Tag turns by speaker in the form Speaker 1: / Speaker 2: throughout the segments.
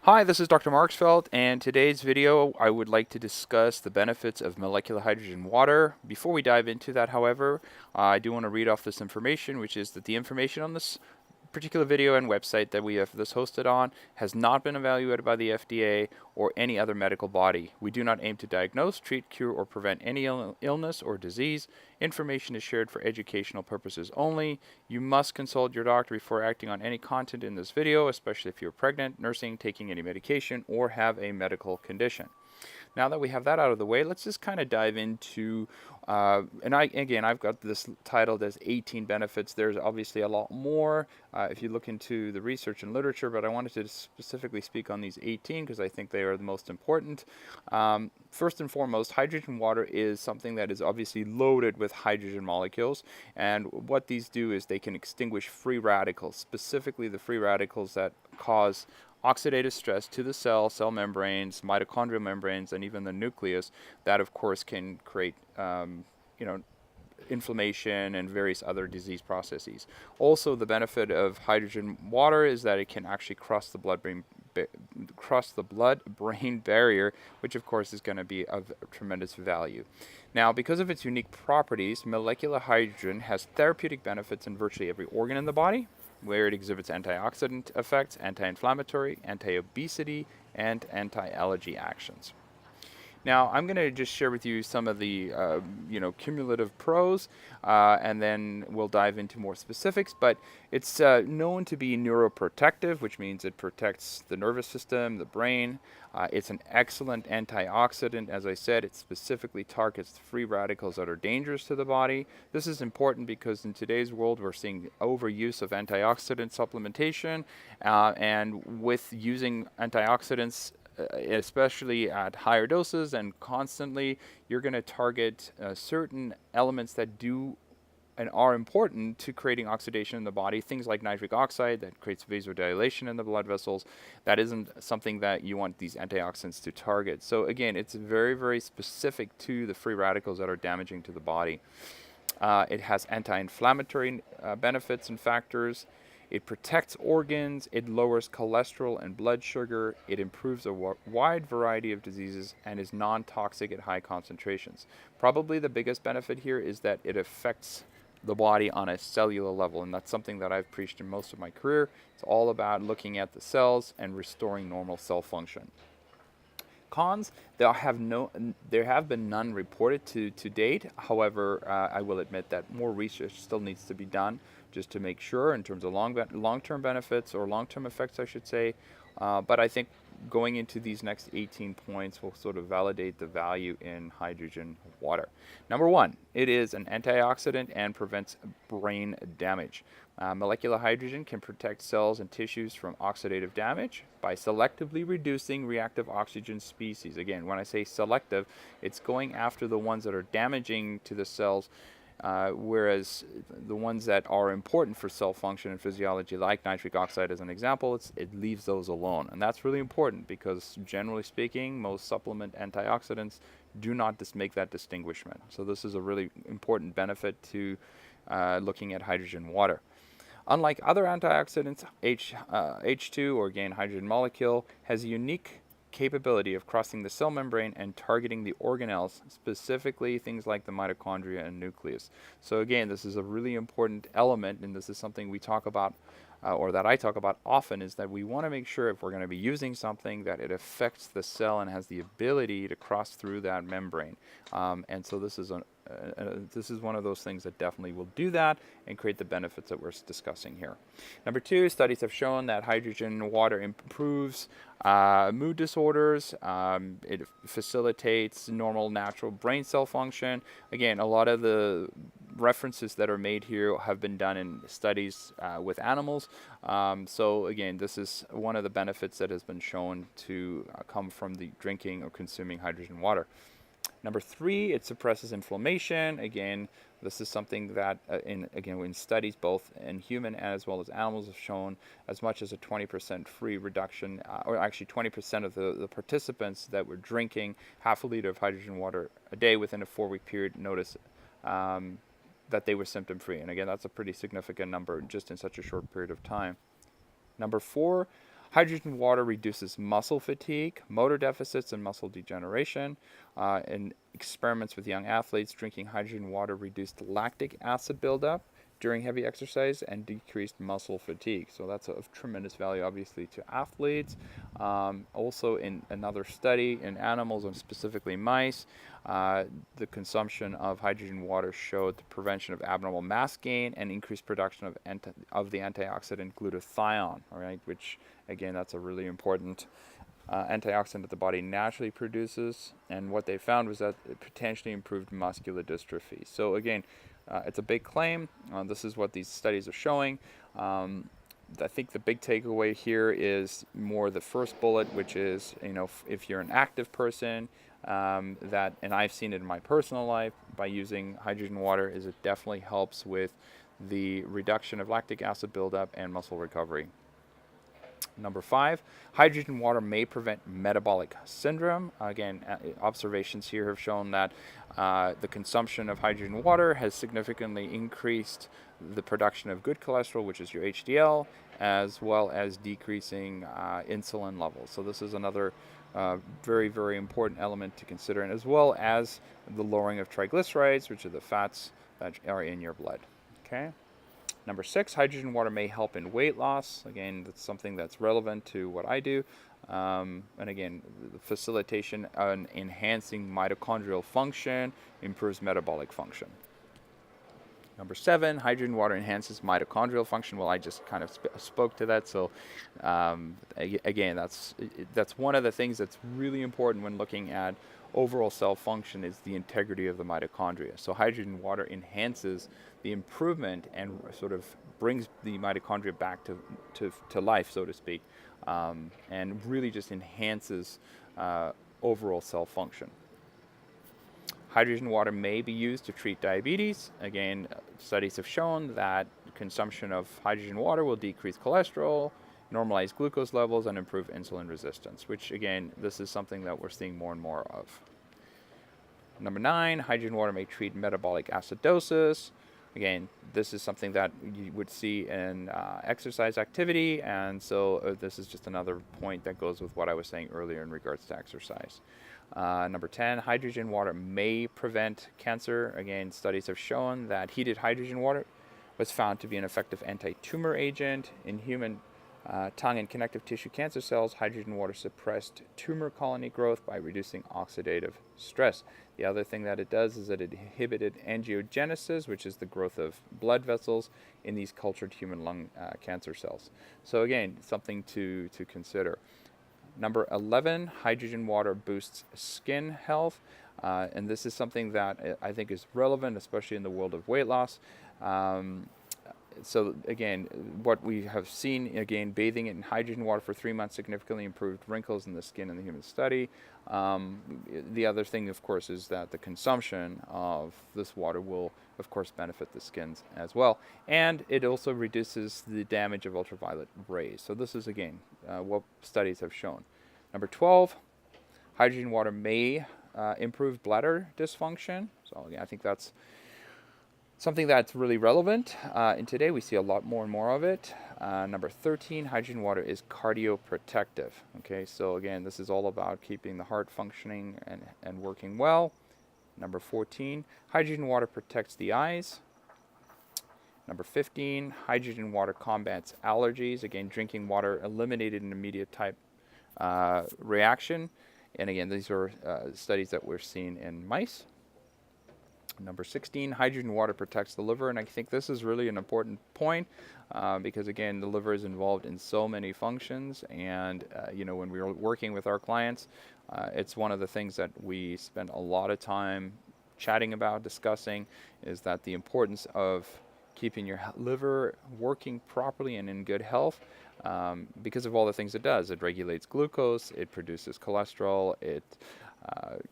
Speaker 1: Hi, this is Dr. Marksfeld, and today's video I would like to discuss the benefits of molecular hydrogen water. Before we dive into that, however, I do want to read off this information, which is that the information on this particular video and website that we have this hosted on has not been evaluated by the FDA or any other medical body. We do not aim to diagnose, treat, cure, or prevent any illness or disease. Information is shared for educational purposes only. You must consult your doctor before acting on any content in this video, especially if you're pregnant, nursing, taking any medication, or have a medical condition. Now that we have that out of the way, let's just kind of dive into, I've got this titled as 18 benefits. There's obviously a lot more if you look into the research and literature, but I wanted to specifically speak on these 18 because I think they are the most important. First and foremost, hydrogen water is something that is obviously loaded with hydrogen molecules, and what these do is they can extinguish free radicals, specifically the free radicals that cause oxidative stress to the cell membranes, mitochondrial membranes, and even the nucleus. That, of course, can create, inflammation and various other disease processes. Also, the benefit of hydrogen water is that it can actually cross the blood-brain barrier, which of course is going to be of tremendous value. Now, because of its unique properties, molecular hydrogen has therapeutic benefits in virtually every organ in the body, where it exhibits antioxidant effects, anti-inflammatory, anti-obesity, and anti-allergy actions. Now, I'm going to just share with you some of the, cumulative pros, and then we'll dive into more specifics. But it's known to be neuroprotective, which means it protects the nervous system, the brain. It's an excellent antioxidant. As I said, it specifically targets free radicals that are dangerous to the body. This is important because in today's world, we're seeing overuse of antioxidant supplementation, and with using antioxidants, especially at higher doses and constantly, you're going to target certain elements that do and are important to creating oxidation in the body. Things like nitric oxide that creates vasodilation in the blood vessels. That isn't something that you want these antioxidants to target. So again, it's very, very specific to the free radicals that are damaging to the body. It has anti-inflammatory benefits and factors. It protects organs, it lowers cholesterol and blood sugar, it improves a wide variety of diseases, and is non-toxic at high concentrations. Probably the biggest benefit here is that it affects the body on a cellular level, and that's something that I've preached in most of my career. It's all about looking at the cells and restoring normal cell function. Cons, there have been none reported to date. However, I will admit that more research still needs to be done just to make sure in terms of long-term benefits or long-term effects, I should say. But I think going into these next 18 points will sort of validate the value in hydrogen water. Number one, it is an antioxidant and prevents brain damage. Molecular hydrogen can protect cells and tissues from oxidative damage by selectively reducing reactive oxygen species. Again, when I say selective, it's going after the ones that are damaging to the cells, whereas the ones that are important for cell function and physiology, like nitric oxide as an example, it leaves those alone. And that's really important because, generally speaking, most supplement antioxidants do not make that distinguishment. So this is a really important benefit to looking at hydrogen water. Unlike other antioxidants, H2, or again hydrogen molecule, has a unique capability of crossing the cell membrane and targeting the organelles, specifically things like the mitochondria and nucleus. So again, this is a really important element, and this is something we talk about, or that I talk about often, is that we want to make sure if we're going to be using something that it affects the cell and has the ability to cross through that membrane. And so this is one of those things that definitely will do that and create the benefits that we're discussing here. Number two, studies have shown that hydrogen water improves mood disorders. It facilitates normal, natural brain cell function. Again, a lot of the references that are made here have been done in studies with animals. So again, this is one of the benefits that has been shown to come from the drinking or consuming hydrogen water. Number three, it suppresses inflammation. Again, this is something that, in studies both in human as well as animals, have shown as much as a 20% free reduction, or actually 20% of the participants that were drinking half a liter of hydrogen water a day within a 4-week period notice that they were symptom-free. And again, that's a pretty significant number just in such a short period of time. Number four, Hydrogen water reduces muscle fatigue, motor deficits, and muscle degeneration. In experiments with young athletes, drinking hydrogen water reduced lactic acid buildup during heavy exercise and decreased muscle fatigue. So that's of tremendous value, obviously, to athletes. Also, in another study in animals, and specifically mice, the consumption of hydrogen water showed the prevention of abnormal mass gain and increased production of the antioxidant glutathione, all right, which, again, that's a really important antioxidant that the body naturally produces. And what they found was that it potentially improved muscular dystrophy. So again, it's a big claim. This is what these studies are showing. I think the big takeaway here is more the first bullet, which is, if you're an active person, and I've seen it in my personal life by using hydrogen water, is it definitely helps with the reduction of lactic acid buildup and muscle recovery. Number 5, hydrogen water may prevent metabolic syndrome. Again, observations here have shown that the consumption of hydrogen water has significantly increased the production of good cholesterol, which is your HDL, as well as decreasing insulin levels. So this is another very, very important element to consider, and as well as the lowering of triglycerides, which are the fats that are in your blood. Okay. Number 6, hydrogen water may help in weight loss. Again, that's something that's relevant to what I do. And again, the facilitation and enhancing mitochondrial function improves metabolic function. Number 7, hydrogen water enhances mitochondrial function. Well, I just kind of spoke to that. So again, that's one of the things that's really important when looking at overall cell function, is the integrity of the mitochondria. So hydrogen water enhances the improvement and sort of brings the mitochondria back to life, so to speak, and really just enhances overall cell function. Hydrogen water may be used to treat diabetes. Again, studies have shown that consumption of hydrogen water will decrease cholesterol, normalize glucose levels, and improve insulin resistance, which, again, this is something that we're seeing more and more of. Number 9, hydrogen water may treat metabolic acidosis. Again, this is something that you would see in exercise activity, and so this is just another point that goes with what I was saying earlier in regards to exercise. Number 10, hydrogen water may prevent cancer. Again, studies have shown that heated hydrogen water was found to be an effective anti-tumor agent. In human tongue and connective tissue cancer cells, hydrogen water suppressed tumor colony growth by reducing oxidative stress. The other thing that it does is that it inhibited angiogenesis, which is the growth of blood vessels in these cultured human lung cancer cells. So again, something to consider. Number 11, hydrogen water boosts skin health. And this is something that I think is relevant, especially in the world of weight loss. So again, what we have seen, again, bathing in hydrogen water for 3 months significantly improved wrinkles in the skin in the human study. The other thing, of course, is that the consumption of this water will, of course, benefit the skins as well. And it also reduces the damage of ultraviolet rays. So this is, again, what studies have shown. Number 12, hydrogen water may improve bladder dysfunction. So again, I think that's something that's really relevant. And today we see a lot more and more of it. Number 13, hydrogen water is cardioprotective. Okay, so again, this is all about keeping the heart functioning and working well. Number 14, hydrogen water protects the eyes. Number 15, hydrogen water combats allergies. Again, drinking water eliminated an immediate type reaction. And again, these are studies that we're seeing in mice. Number 16, hydrogen water protects the liver, and I think this is really an important point because, again, the liver is involved in so many functions, and when we're working with our clients, it's one of the things that we spend a lot of time chatting about, discussing, is that the importance of keeping your liver working properly and in good health because of all the things it does. It regulates glucose, it produces cholesterol, it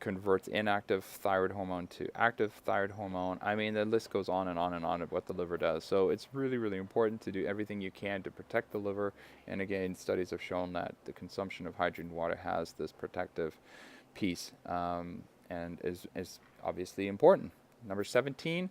Speaker 1: converts inactive thyroid hormone to active thyroid hormone. I mean, the list goes on and on and on of what the liver does. So it's really, really important to do everything you can to protect the liver. And again, studies have shown that the consumption of hydrogen water has this protective piece and is obviously important. Number 17,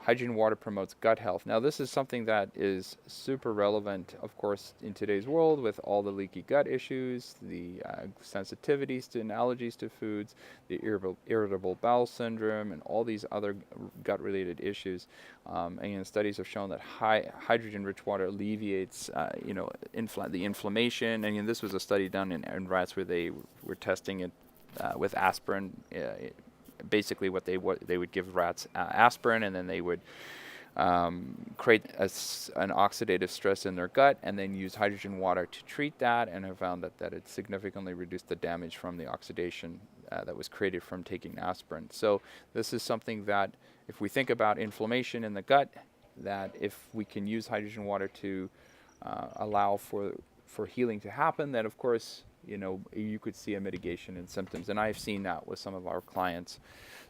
Speaker 1: hydrogen water promotes gut health. Now, this is something that is super relevant, of course, in today's world with all the leaky gut issues, the sensitivities to and allergies to foods, the irritable bowel syndrome, and all these other gut-related issues. And studies have shown that hydrogen-rich water alleviates, the inflammation. And this was a study done in rats where they were testing it with aspirin. Basically, what they would give rats aspirin, and then they would create an oxidative stress in their gut, and then use hydrogen water to treat that, and have found that it significantly reduced the damage from the oxidation that was created from taking aspirin. So this is something that, if we think about inflammation in the gut, that if we can use hydrogen water to allow for healing to happen, then of course you could see a mitigation in symptoms, and I've seen that with some of our clients.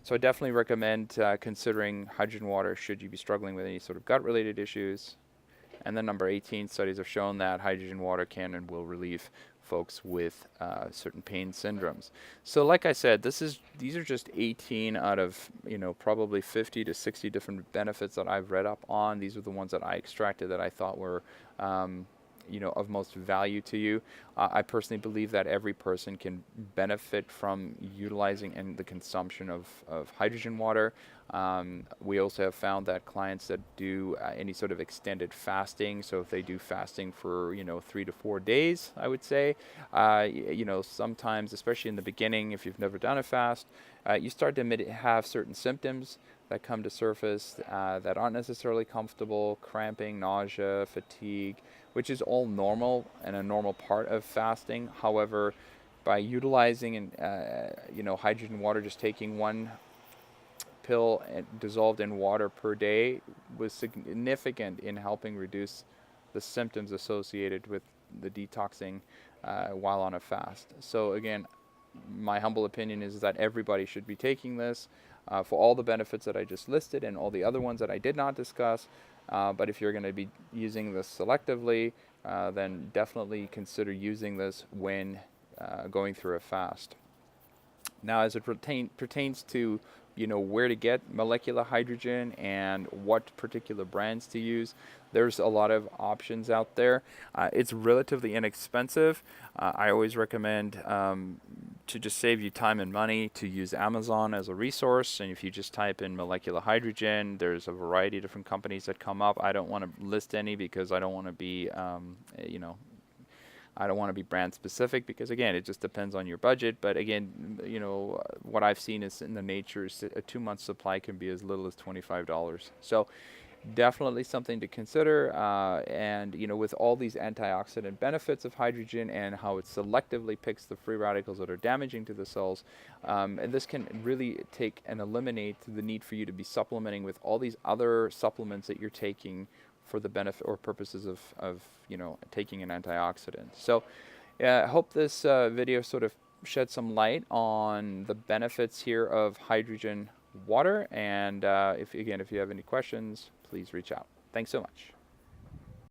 Speaker 1: So I definitely recommend considering hydrogen water should you be struggling with any sort of gut-related issues. And then number 18, studies have shown that hydrogen water can and will relieve folks with certain pain syndromes. So like I said, these are just 18 out of probably 50 to 60 different benefits that I've read up on. These are the ones that I extracted that I thought were of most value to you. I personally believe that every person can benefit from utilizing and the consumption of hydrogen water. We also have found that clients that do any sort of extended fasting, so if they do fasting for 3 to 4 days, I would say, sometimes, especially in the beginning, if you've never done a fast, you start to have certain symptoms that come to surface that aren't necessarily comfortable: cramping, nausea, fatigue, which is all normal and a normal part of fasting. However, by utilizing hydrogen water, just taking one pill dissolved in water per day was significant in helping reduce the symptoms associated with the detoxing while on a fast. So again, my humble opinion is that everybody should be taking this for all the benefits that I just listed and all the other ones that I did not discuss. But if you're going to be using this selectively, then definitely consider using this when going through a fast. Now, as it pertains to where to get molecular hydrogen and what particular brands to use, there's a lot of options out there. It's relatively inexpensive. I always recommend to just save you time and money to use Amazon as a resource. And if you just type in molecular hydrogen, there's a variety of different companies that come up. I don't want to list any because I don't want to be I don't want to be brand specific, because again, it just depends on your budget. But again, what I've seen is in the nature is a 2-month supply can be as little as $25. So definitely something to consider. And with all these antioxidant benefits of hydrogen and how it selectively picks the free radicals that are damaging to the cells, and this can really take and eliminate the need for you to be supplementing with all these other supplements that you're taking for the benefit or purposes of taking an antioxidant. So I hope this video sort of shed some light on the benefits here of hydrogen water. And if you have any questions, please reach out. Thanks so much.